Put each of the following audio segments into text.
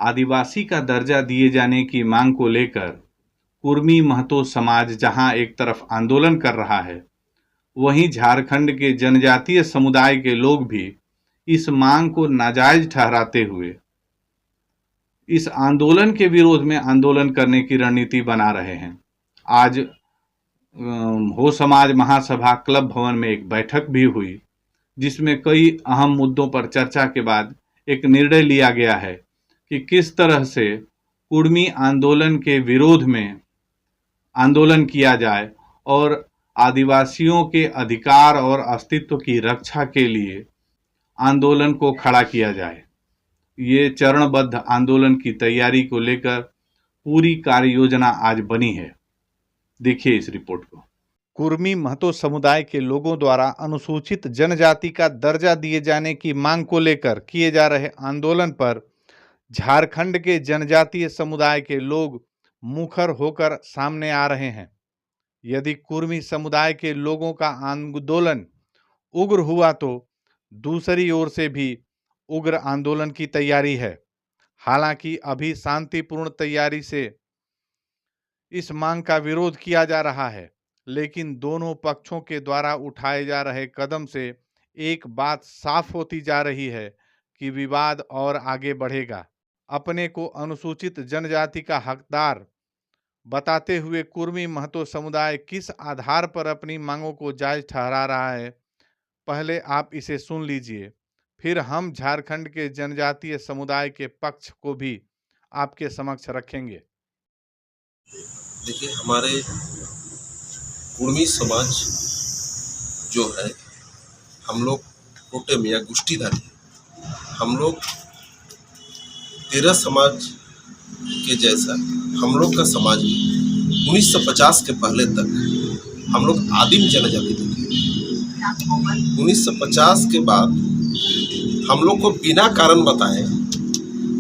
आदिवासी का दर्जा दिए जाने की मांग को लेकर कुर्मी महतो समाज जहां एक तरफ आंदोलन कर रहा है, वहीं झारखंड के जनजातीय समुदाय के लोग भी इस मांग को नाजायज ठहराते हुए इस आंदोलन के विरोध में आंदोलन करने की रणनीति बना रहे हैं। आज हो समाज महासभा क्लब भवन में एक बैठक भी हुई, जिसमें कई अहम मुद्दों पर चर्चा के बाद एक निर्णय लिया गया है कि किस तरह से कुर्मी आंदोलन के विरोध में आंदोलन किया जाए और आदिवासियों के अधिकार और अस्तित्व की रक्षा के लिए आंदोलन को खड़ा किया जाए। ये चरणबद्ध आंदोलन की तैयारी को लेकर पूरी कार्य योजना आज बनी है। देखिए इस रिपोर्ट को। कुर्मी महतो समुदाय के लोगों द्वारा अनुसूचित जनजाति का दर्जा दिए जाने की मांग को लेकर किए जा रहे आंदोलन पर झारखंड के जनजातीय समुदाय के लोग मुखर होकर सामने आ रहे हैं। यदि कुर्मी समुदाय के लोगों का आंदोलन उग्र हुआ तो दूसरी ओर से भी उग्र आंदोलन की तैयारी है। हालांकि अभी शांतिपूर्ण तैयारी से इस मांग का विरोध किया जा रहा है, लेकिन दोनों पक्षों के द्वारा उठाए जा रहे कदम से एक बात साफ होती जा रही है कि विवाद और आगे बढ़ेगा। अपने को अनुसूचित जनजाति का हकदार बताते हुए कुर्मी महतो समुदाय किस आधार पर अपनी मांगों को जायज ठहरा रहा है, पहले आप इसे सुन लीजिए, फिर हम झारखंड के जनजातीय समुदाय के पक्ष को भी आपके समक्ष रखेंगे। देखिए, हमारे कुर्मी समाज जो है, हम लोग टोटेम या गुष्टीधारी, हम लोग 13 समाज के जैसा हम लोग का समाज 1950 के पहले तक हम लोग आदिम जनजाति थे। 1950 के बाद हम लोग को बिना कारण बताए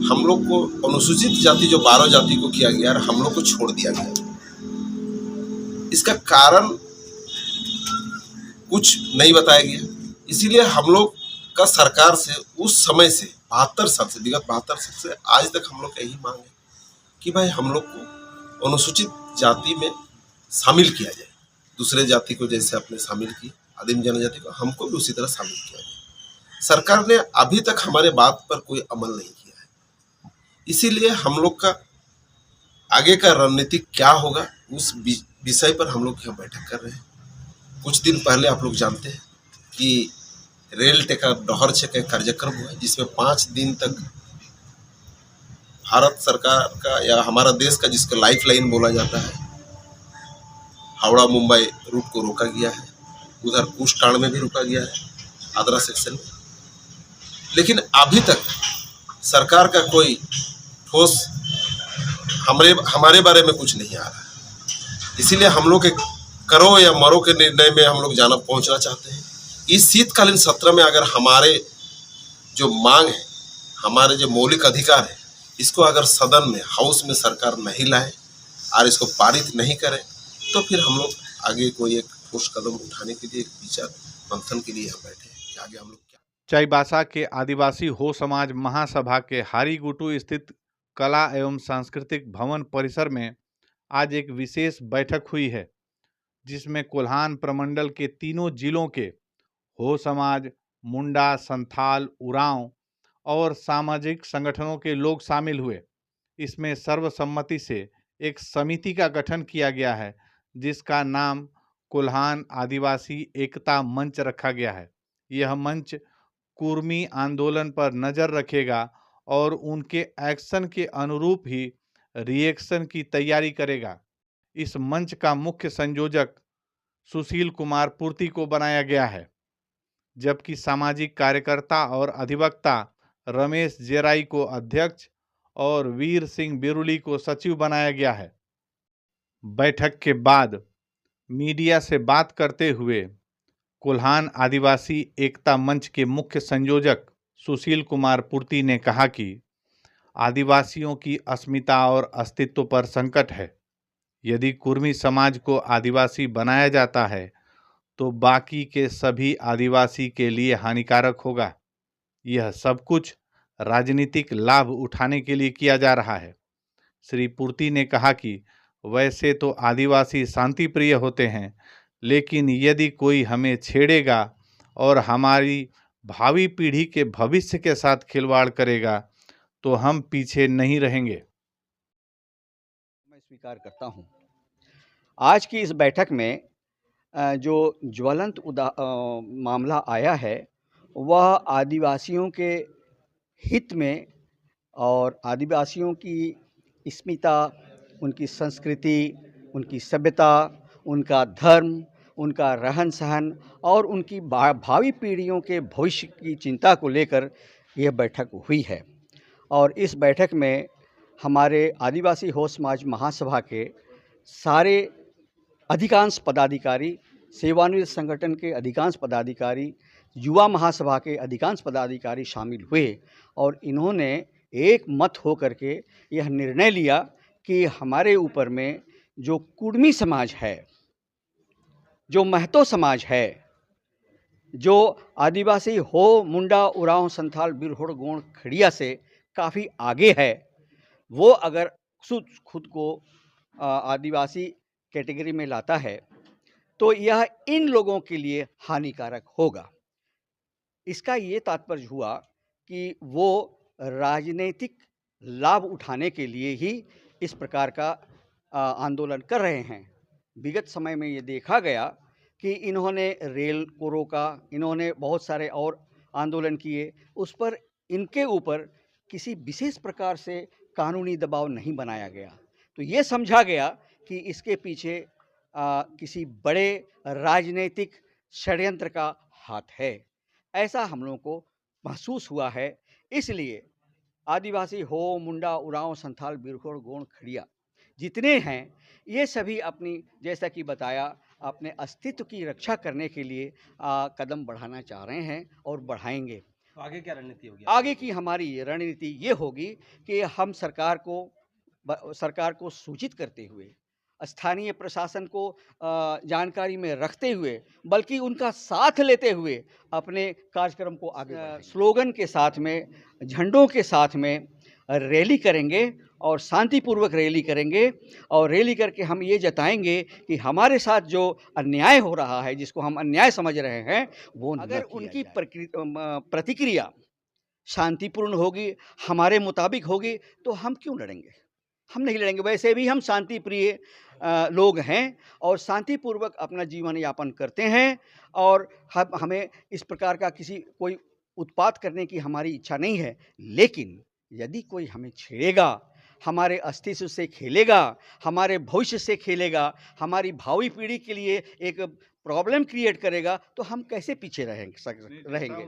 हम लोग को अनुसूचित जाति जो 12 जाति को किया गया और हम लोग को छोड़ दिया गया। इसका कारण कुछ नहीं बताया गया, इसीलिए हम लोग का सरकार से उस समय से 72 साल से, विगत 72 साल से आज तक हम लोग का यही मांग है कि भाई हम लोग को अनुसूचित जाति में शामिल किया जाए। दूसरे जाति को जैसे अपने शामिल किए, आदिम जनजाति को हमको भी उसी तरह शामिल किया जाए। सरकार ने अभी तक हमारे बात पर कोई अमल नहीं किया है, इसीलिए हम लोग का आगे का रणनीति क्या होगा उस विषय पर हम लोग यहाँ बैठक कर रहे हैं। कुछ दिन पहले आप लोग जानते हैं कि रेल टेका डहर छे का कार्यक्रम हुआ, जिसमें 5 दिन तक भारत सरकार का या हमारा देश का जिसका लाइफ लाइन बोला जाता है, हावड़ा मुंबई रूट को रोका गया है। उधर कुष्टाण में भी रोका गया है, आद्रा सेक्शन में। लेकिन अभी तक सरकार का कोई ठोस हमारे बारे में कुछ नहीं आ रहा है। इसीलिए हम लोग के करो या मरो के निर्णय में हम लोग पहुंचना चाहते हैं। इस शीतकालीन सत्र में अगर हमारे जो मांग है, हमारे जो मौलिक अधिकार है, इसको अगर सदन में, हाउस में सरकार नहीं लाए और इसको पारित नहीं करे, तो फिर हम लोग आगे कोई एक ठोस कदम उठाने के लिए, विचार मंथन के लिए यहाँ बैठे हैं कि आगे हम लोग क्या। चाईबासा के आदिवासी हो समाज महासभा के हारीगुटू स्थित कला एवं सांस्कृतिक भवन परिसर में आज एक विशेष बैठक हुई है, जिसमें कोल्हान प्रमंडल के तीनों जिलों के हो समाज, मुंडा, संथाल, उरांव और सामाजिक संगठनों के लोग शामिल हुए। इसमें सर्वसम्मति से एक समिति का गठन किया गया है, जिसका नाम कोल्हान आदिवासी एकता मंच रखा गया है। यह मंच कुर्मी आंदोलन पर नज़र रखेगा और उनके एक्शन के अनुरूप ही रिएक्शन की तैयारी करेगा। इस मंच का मुख्य संयोजक सुशील कुमार पूर्ति को बनाया गया है, जबकि सामाजिक कार्यकर्ता और अधिवक्ता रमेश जेराई को अध्यक्ष और वीर सिंह बिरुली को सचिव बनाया गया है। बैठक के बाद मीडिया से बात करते हुए कोल्हान आदिवासी एकता मंच के मुख्य संयोजक सुशील कुमार पूर्ति ने कहा कि आदिवासियों की अस्मिता और अस्तित्व पर संकट है। यदि कुर्मी समाज को आदिवासी बनाया जाता है तो बाकी के सभी आदिवासी के लिए हानिकारक होगा। यह सब कुछ राजनीतिक लाभ उठाने के लिए किया जा रहा है। श्री पूर्ति ने कहा कि वैसे तो आदिवासी शांति प्रिय होते हैं, लेकिन यदि कोई हमें छेड़ेगा और हमारी भावी पीढ़ी के भविष्य के साथ खिलवाड़ करेगा तो हम पीछे नहीं रहेंगे। मैं स्वीकार करता हूं। आज की इस बैठक में जो ज्वलंत मामला आया है वह आदिवासियों के हित में और आदिवासियों की अस्मिता, उनकी संस्कृति, उनकी सभ्यता, उनका धर्म, उनका रहन सहन और उनकी भावी पीढ़ियों के भविष्य की चिंता को लेकर यह बैठक हुई है। और इस बैठक में हमारे आदिवासी हो समाज महासभा के सारे अधिकांश पदाधिकारी, सेवानिवृत्त संगठन के अधिकांश पदाधिकारी, युवा महासभा के अधिकांश पदाधिकारी शामिल हुए और इन्होंने एक मत हो करके यह निर्णय लिया कि हमारे ऊपर में जो कुर्मी समाज है, जो महतो समाज है, जो आदिवासी हो, मुंडा, उरांव, संथाल, बिरहोड़, गोंड, खड़िया से काफ़ी आगे है, वो अगर खुद को आदिवासी कैटेगरी में लाता है तो यह इन लोगों के लिए हानिकारक होगा। इसका ये तात्पर्य हुआ कि वो राजनीतिक लाभ उठाने के लिए ही इस प्रकार का आंदोलन कर रहे हैं। विगत समय में ये देखा गया कि इन्होंने रेल को रोका, इन्होंने बहुत सारे और आंदोलन किए, उस पर इनके ऊपर किसी विशेष प्रकार से कानूनी दबाव नहीं बनाया गया। तो ये समझा गया कि इसके पीछे किसी बड़े राजनीतिक षड्यंत्र का हाथ है, ऐसा हम लोगों को महसूस हुआ है। इसलिए आदिवासी हो, मुंडा, उरांव, संथाल, बिरहोड़, गोंड, खड़िया जितने हैं, ये सभी अपनी, जैसा कि बताया, अपने अस्तित्व की रक्षा करने के लिए कदम बढ़ाना चाह रहे हैं और बढ़ाएंगे। तो आगे क्या रणनीति होगी? आगे की हमारी रणनीति ये होगी कि हम सरकार को सूचित करते हुए, स्थानीय प्रशासन को जानकारी में रखते हुए, बल्कि उनका साथ लेते हुए अपने कार्यक्रम को आगे स्लोगन के साथ में, झंडों के साथ में रैली करेंगे और शांतिपूर्वक रैली करेंगे। और रैली करके हम ये जताएंगे कि हमारे साथ जो अन्याय हो रहा है, जिसको हम अन्याय समझ रहे हैं, वो अगर उनकी प्रतिक्रिया शांतिपूर्ण होगी, हमारे मुताबिक होगी, तो हम क्यों लड़ेंगे? हम नहीं लड़ेंगे। वैसे भी हम शांति प्रिय लोग हैं और शांतिपूर्वक अपना जीवन यापन करते हैं और हमें इस प्रकार का कोई उत्पात करने की हमारी इच्छा नहीं है। लेकिन यदि कोई हमें छेड़ेगा, हमारे अस्तित्व से खेलेगा, हमारे भविष्य से खेलेगा, हमारी भावी पीढ़ी के लिए एक प्रॉब्लम क्रिएट करेगा, तो हम कैसे पीछे रहेंगे?